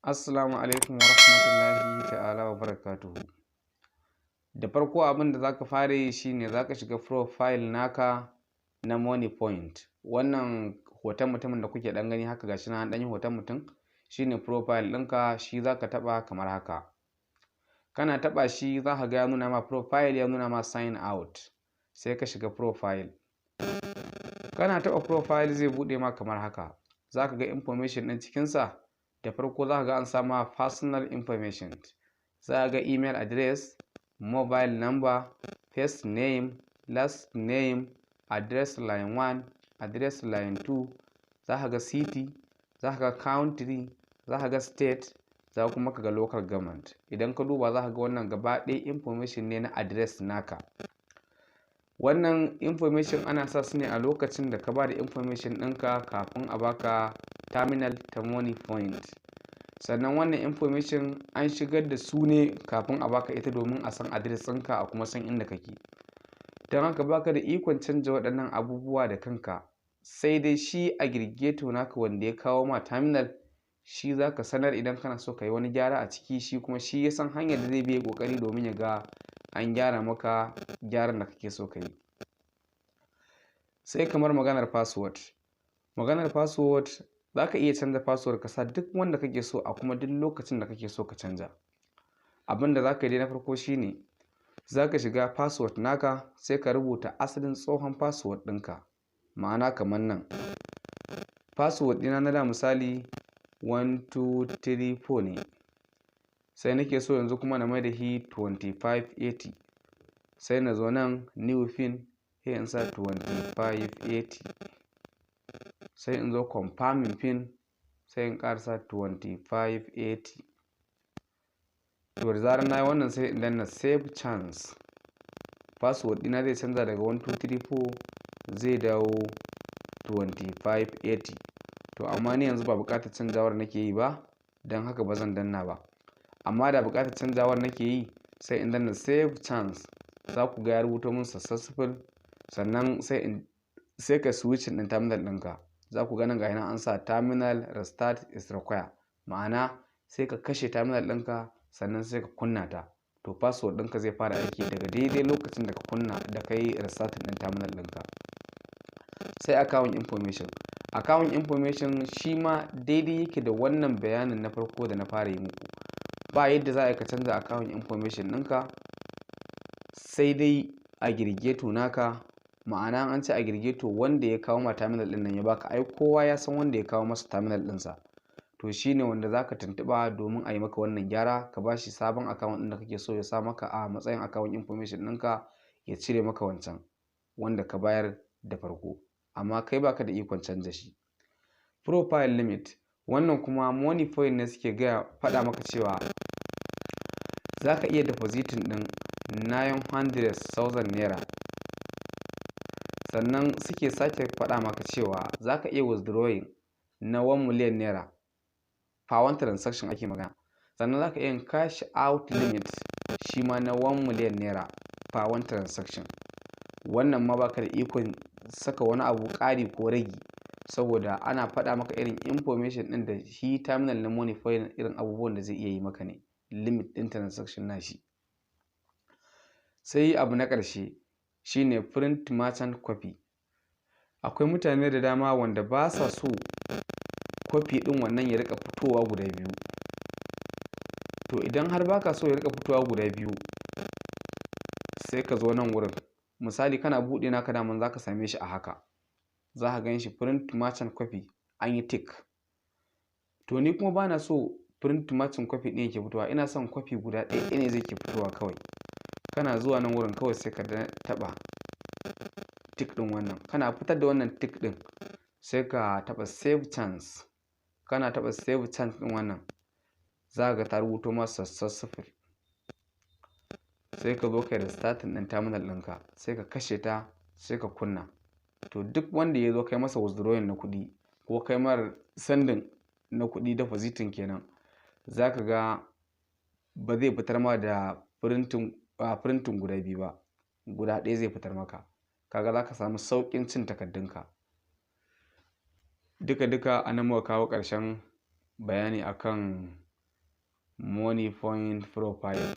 Assalamu alaikum wa rahmatullahi ta'ala wa barakatuhu. Da farko abin da zaka fara yi shine zaka shiga profile naka na Moniepoint. Wannan hoton mutumin da kuke dan gani haka gashi nan an yi hoton mutum shine profile ɗinka, shi zaka taba kamar haka. Kana taba shi zaka ga ya nuna ma profile, ya nuna ma sign out. Sai ka shiga profile. Kana taba profile zai bude ma kamar haka. Zaka ga information ɗin cikin sa. Da farko za ka ga an sama personal information. Za ka ga email address, mobile number, first name, last name, address line 1, address line 2, za ka ga city, za ka ga country, za ka ga state, za kuma ka ga local government. Idan ka duba za ka ga wannan gaba ɗaya information ne na address naka. Wannan information ana sa su ne a lokacin da ka ba da information ɗinka kafin a baka terminal ta Moniepoint. Sannan wannan information an shigar da su ne kafin a baka ita domin a san address ɗinka a kuma san inda kake. Don haka baka da ikon canja waɗannan abubuwa da kanka, sai dai shi aggregator naka wanda ya kawo ma terminal shi zaka sanar idan kana so ka yi wani gyara a ciki, shi kuma shi ya san hanyar da zai bi kokari domin ya ga an gyara maka gyaran da kake so ka yi. Sai kamar maganar password. Maganar password za ka iya canza password ka sa duk wanda kake so a kuma duk lokacin da kake so ka canza. Abin da za ka yi na farko shine za ka shiga password naka sai ka rubuta asalin tsohon password ɗinka. Ma'ana kamar nan. Password ɗina na da misali 1234 ne. Sai nake so yanzu kuma na mai da shi 2580. Sai na zo nan new pin sai in sa 2580. Sai in zo confirming pin sai in ƙarasa 2580. To da zarar na yi wannan sai in danna save chance. Password ɗina zai canza daga 1234 zai dawo 2580. To amma ni yanzu ba buƙatar canjawar nake yi ba, don haka ba zan danna ba. Amma da buƙatar canjawar nake yi sai in danna save chance. Za ku ga ya rubuto min successful, sannan sai ka switch ɗin terminal ɗinka. Za ku ga nan ga yana an sa terminal restart is required. Ma'ana sai ka kashe terminal ɗinka sannan sai ka kunna ta. To password ɗinka zai fara aiki daga daidai lokacin da ka kunna da ka yi restart ɗin terminal ɗinka. Sai account information. Account information shi ma daidai yake da wannan bayanin na farko da na fara yi muku. Ba yadda za a yi ka canza account information ɗinka sai dai aggregator naka. Ma'ana an ce aggregator wanda ya kawo ma terminal ɗin nan ya baka, ai kowa ya san wanda ya kawo masa terminal ɗinsa. To shine wanda zaka tuntuɓa domin a yi maka wannan gyara, ka ba shi sabon account ɗin da kake so ya sa maka a matsayin account information ɗinka, ya cire maka wancan wanda ka bayar da farko. Amma kai baka da ikon canza shi. Profile limit. Wannan kuma Moniepoint ne suke faɗa maka cewa za ka iya depositing ɗin 900,000 naira. Sannan suke sake faɗa maka cewa za ka iya withdrawing na 1 million naira per one transaction ake magana. Sannan za ka iya cash out limit shi ma na 1 million naira per one transaction. Wannan ma baka da ikon saka wani abu ƙari ko ragi, saboda ana faɗa maka irin information ɗin da shi terminal na Moniepoint irin abubuwan da zai iya yi maka ne, limit ɗin transaction nashi. Sai abu na ƙarshe shine print merchant copy. Akwai mutane da dama wanda ba sa so copy ɗin wannan ya rika fitowa guda biyu. To idan har baka so ya rika fitowa guda biyu, sai ka zo nan wurin. Misali kana buɗe naka daman za ka same shi a haka. Za ka gan shi print merchant copy an yi tick. To ni kuma bana so print merchant copy ɗin yake fitowa, ina son copy guda ɗaya ne zai ke fitowa kawai. Kana zuwa nan wurin kawai sai ka taɓa tick ɗin wannan. Kana fitar da wannan tick ɗin sai ka taɓa save chance. Kana taɓa save chance ɗin wannan, za ka ga ta rubuto masa successful. Sai ka zo ka restart ɗin terminal ɗinka, sai ka kashe ta, sai ka kunna. To duk wanda ya zo kai masa withdrawing na kuɗi ko kai mara sending na kuɗi depositing kenan, za ka ga ba zai fitar ma da printing guda biyu ba, guda ɗaya zai fitar maka. Kaga za ka samu sauƙin cin takardunka. Duka a nan muka kawo ƙarshen bayani akan Moniepoint profile.